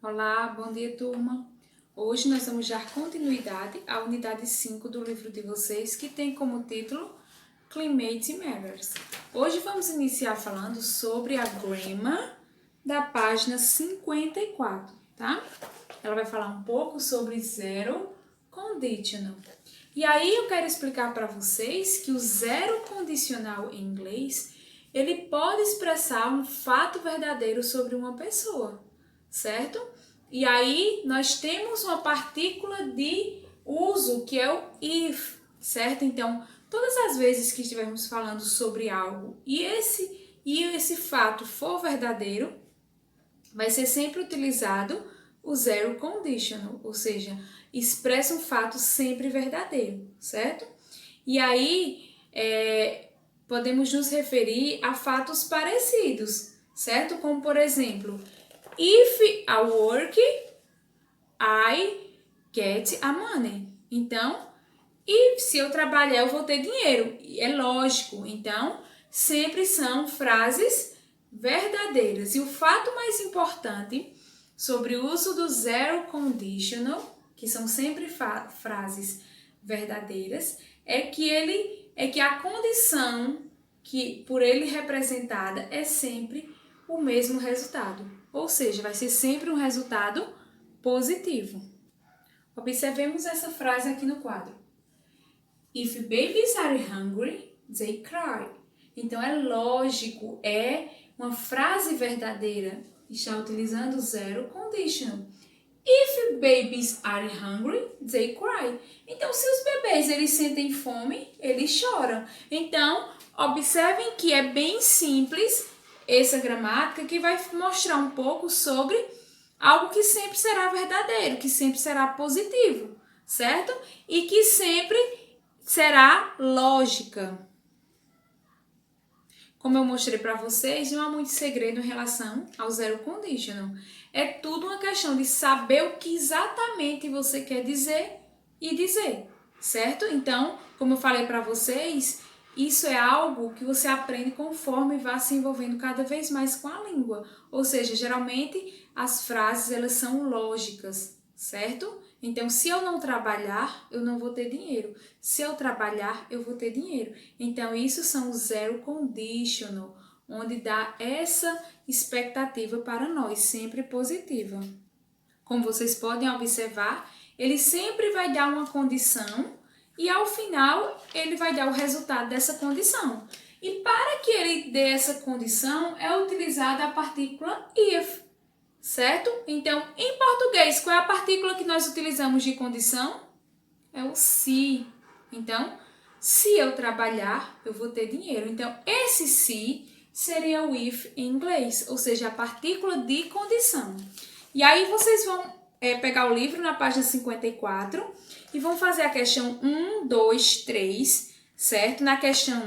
Olá, bom dia, turma. Hoje nós vamos dar continuidade à unidade 5 do livro de vocês, que tem como título Climate Matters. Hoje vamos iniciar falando sobre a grammar da página 54, tá? Ela vai falar um pouco sobre zero conditional. E aí eu quero explicar para vocês que o zero condicional em inglês, ele pode expressar um fato verdadeiro sobre uma pessoa, certo? E aí nós temos uma partícula de uso que é o if, certo? Então, todas as vezes que estivermos falando sobre algo e esse fato for verdadeiro, vai ser sempre utilizado o zero conditional, ou seja, expressa um fato sempre verdadeiro, certo? E aí podemos nos referir a fatos parecidos, certo? Como por exemplo, if I work, I get a money. Então, se eu trabalhar, eu vou ter dinheiro. É lógico. Então, sempre são frases verdadeiras. E o fato mais importante sobre o uso do zero conditional, que são sempre frases verdadeiras, é que a condição que por ele representada é sempre o mesmo resultado. Ou seja, vai ser sempre um resultado positivo. Observemos essa frase aqui no quadro. If babies are hungry, they cry. Então é lógico, é uma frase verdadeira. Está utilizando zero conditional. If babies are hungry, they cry. Então, se os bebês eles sentem fome, eles choram. Então, observem que é bem simples essa gramática que vai mostrar um pouco sobre algo que sempre será verdadeiro, que sempre será positivo, certo? E que sempre será lógica. Como eu mostrei para vocês, não há muito segredo em relação ao zero conditional. É tudo uma questão de saber o que exatamente você quer dizer e dizer, certo? Então, como eu falei para vocês, isso é algo que você aprende conforme vá se envolvendo cada vez mais com a língua. Ou seja, geralmente as frases elas são lógicas, certo? Então, se eu não trabalhar, eu não vou ter dinheiro. Se eu trabalhar, eu vou ter dinheiro. Então, isso são os zero conditional, onde dá essa expectativa para nós, sempre positiva. Como vocês podem observar, ele sempre vai dar uma condição e ao final ele vai dar o resultado dessa condição. E para que ele dê essa condição, é utilizada a partícula if, certo? Então, em português, qual é a partícula que nós utilizamos de condição? É o se. Então, se eu trabalhar, eu vou ter dinheiro. Então, esse se seria o if em inglês, ou seja, a partícula de condição. E aí vocês vão pegar o livro na página 54 e vão fazer a questão 1, 2, 3, certo? Na questão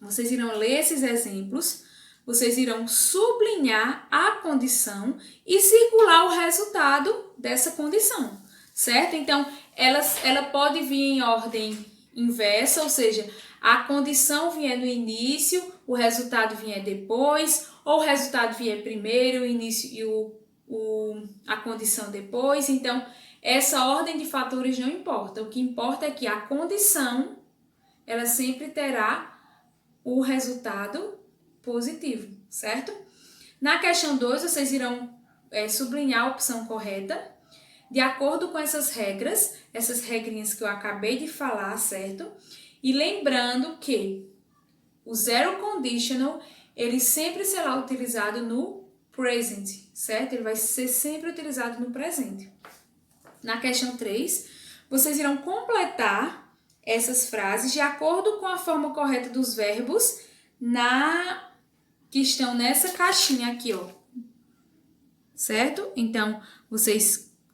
1, vocês irão ler esses exemplos, vocês irão sublinhar a condição e circular o resultado dessa condição, certo? Então, ela pode vir em ordem inversa, ou seja, a condição vier no início, o resultado vier depois, ou o resultado vier primeiro, o início e a condição depois. Então, essa ordem de fatores não importa. O que importa é que a condição, ela sempre terá o resultado positivo, certo? Na questão 2, vocês irão sublinhar a opção correta, de acordo com essas regrinhas que eu acabei de falar, certo? E lembrando que o zero conditional, ele sempre será utilizado no present, certo? Ele vai ser sempre utilizado no presente. Na questão 3, vocês irão completar essas frases de acordo com a forma correta dos verbos que estão nessa caixinha aqui, ó. Certo? Então,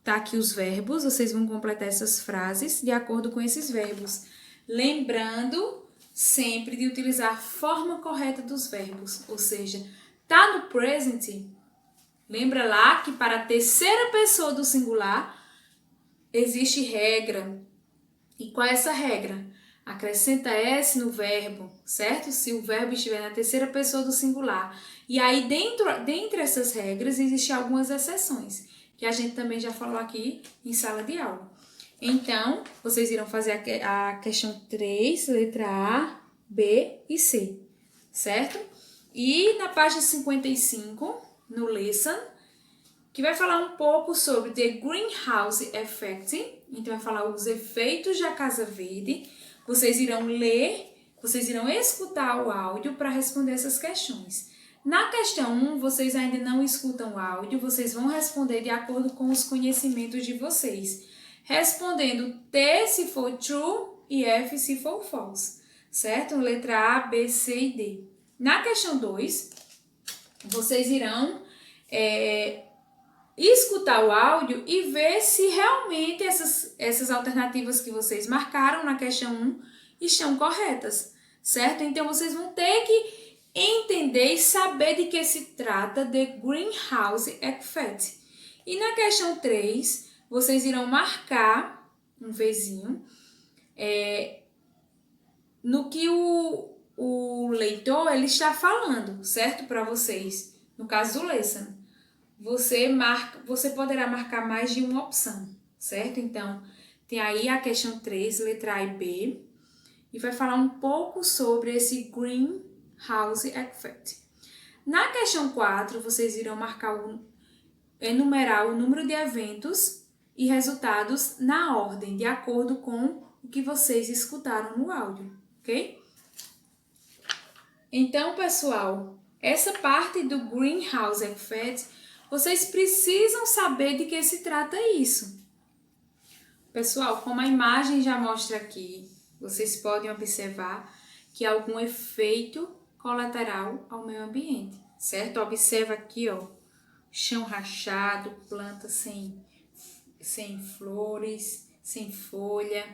tá aqui os verbos, vocês vão completar essas frases de acordo com esses verbos. Lembrando sempre de utilizar a forma correta dos verbos, ou seja, tá no present, lembra lá que para a terceira pessoa do singular existe regra. E qual é essa regra? acrescenta S no verbo, certo? Se o verbo estiver na terceira pessoa do singular. E aí, dentre essas regras, existem algumas exceções, que a gente também já falou aqui em sala de aula. Então, vocês irão fazer a questão 3, letra A, B e C, certo? E na página 55, no Lesson, que vai falar um pouco sobre The Greenhouse Effect, então vai falar os efeitos da casa verde. Vocês irão ler, vocês irão escutar o áudio para responder essas questões. Na questão 1, vocês ainda não escutam o áudio, vocês vão responder de acordo com os conhecimentos de vocês, respondendo T se for true e F se for false, certo? Letra A, B, C e D. Na questão 2, vocês irão escutar o áudio e ver se realmente essas alternativas que vocês marcaram na questão 1 estão corretas, certo? Então, vocês vão ter que entender e saber de que se trata The Greenhouse Effect. E na questão 3, vocês irão marcar um Vzinho no que o leitor ele está falando, certo? Para vocês. No caso do Lesson, você poderá marcar mais de uma opção, certo? Então, tem aí a questão 3, letra A e B, e vai falar um pouco sobre esse Greenhouse Effect. Na questão 4, vocês irão enumerar o número de eventos e resultados na ordem, de acordo com o que vocês escutaram no áudio, ok? Então, pessoal, essa parte do Greenhouse Effect, vocês precisam saber de que se trata isso. Pessoal, como a imagem já mostra aqui, vocês podem observar que há algum efeito colateral ao meio ambiente, certo? Observa aqui, ó, chão rachado, planta sem flores, sem folha,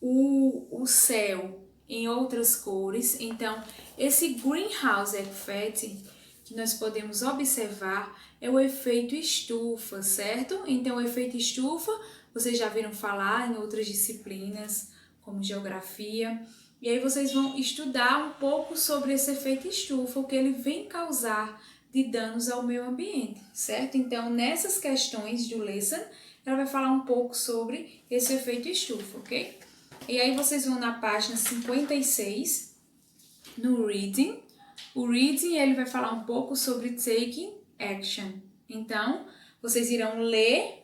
o céu em outras cores. Então, esse Greenhouse Effect que nós podemos observar é o efeito estufa, certo? Então, o efeito estufa, vocês já viram falar em outras disciplinas, como geografia, e aí vocês vão estudar um pouco sobre esse efeito estufa, o que ele vem causar de danos ao meio ambiente, certo? Então, nessas questões do Lesson, ela vai falar um pouco sobre esse efeito estufa, ok? E aí vocês vão na página 56, no Reading. O Reading, ele vai falar um pouco sobre Taking Action. Então, vocês irão ler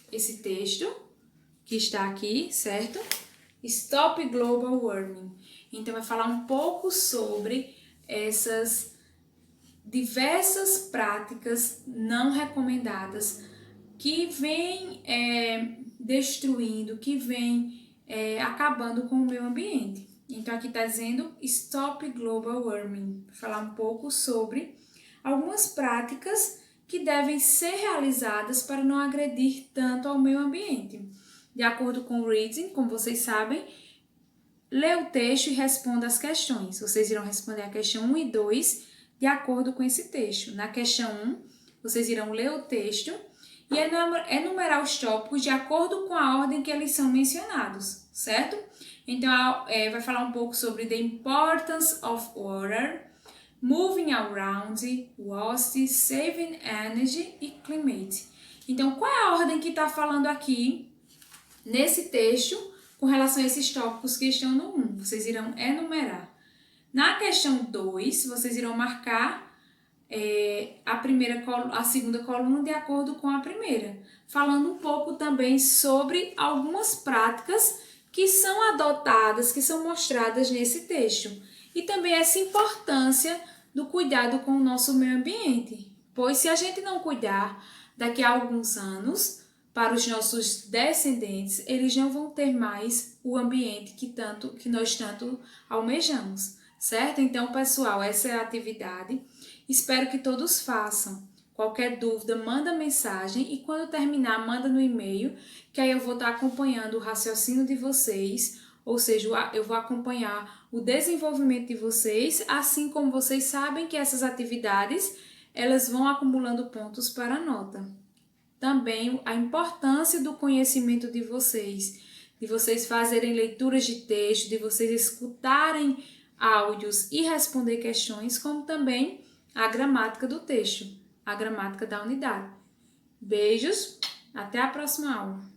esse texto que está aqui, certo? Stop Global Warming. Então, vai falar um pouco sobre essas diversas práticas não recomendadas que vêm destruindo, que vêm acabando com o meio ambiente. Então, aqui está dizendo Stop Global Warming. Vou falar um pouco sobre algumas práticas que devem ser realizadas para não agredir tanto ao meio ambiente. De acordo com o Reading, como vocês sabem, lê o texto e responda as questões. Vocês irão responder a questão 1 e 2 de acordo com esse texto. Na questão 1, vocês irão ler o texto e enumerar os tópicos de acordo com a ordem que eles são mencionados, certo? Então, vai falar um pouco sobre the importance of water, moving around, waste, saving energy e climate. Então, qual é a ordem que está falando aqui nesse texto com relação a esses tópicos que estão no 1? Vocês irão enumerar. Na questão 2, vocês irão marcar a segunda coluna de acordo com a primeira, falando um pouco também sobre algumas práticas que são adotadas, que são mostradas nesse texto, e também essa importância do cuidado com o nosso meio ambiente, pois se a gente não cuidar, daqui a alguns anos, para os nossos descendentes, eles não vão ter mais o ambiente que nós tanto almejamos, certo? Então, pessoal, essa é a atividade. Espero que todos façam. Qualquer dúvida, manda mensagem e quando terminar, manda no e-mail, que aí eu vou estar acompanhando o raciocínio de vocês, ou seja, eu vou acompanhar o desenvolvimento de vocês, assim como vocês sabem que essas atividades, elas vão acumulando pontos para a nota. Também a importância do conhecimento de vocês, de vocês fazerem leituras de texto, de vocês escutarem áudios e responder questões, como também a gramática do texto, a gramática da unidade. Beijos, até a próxima aula!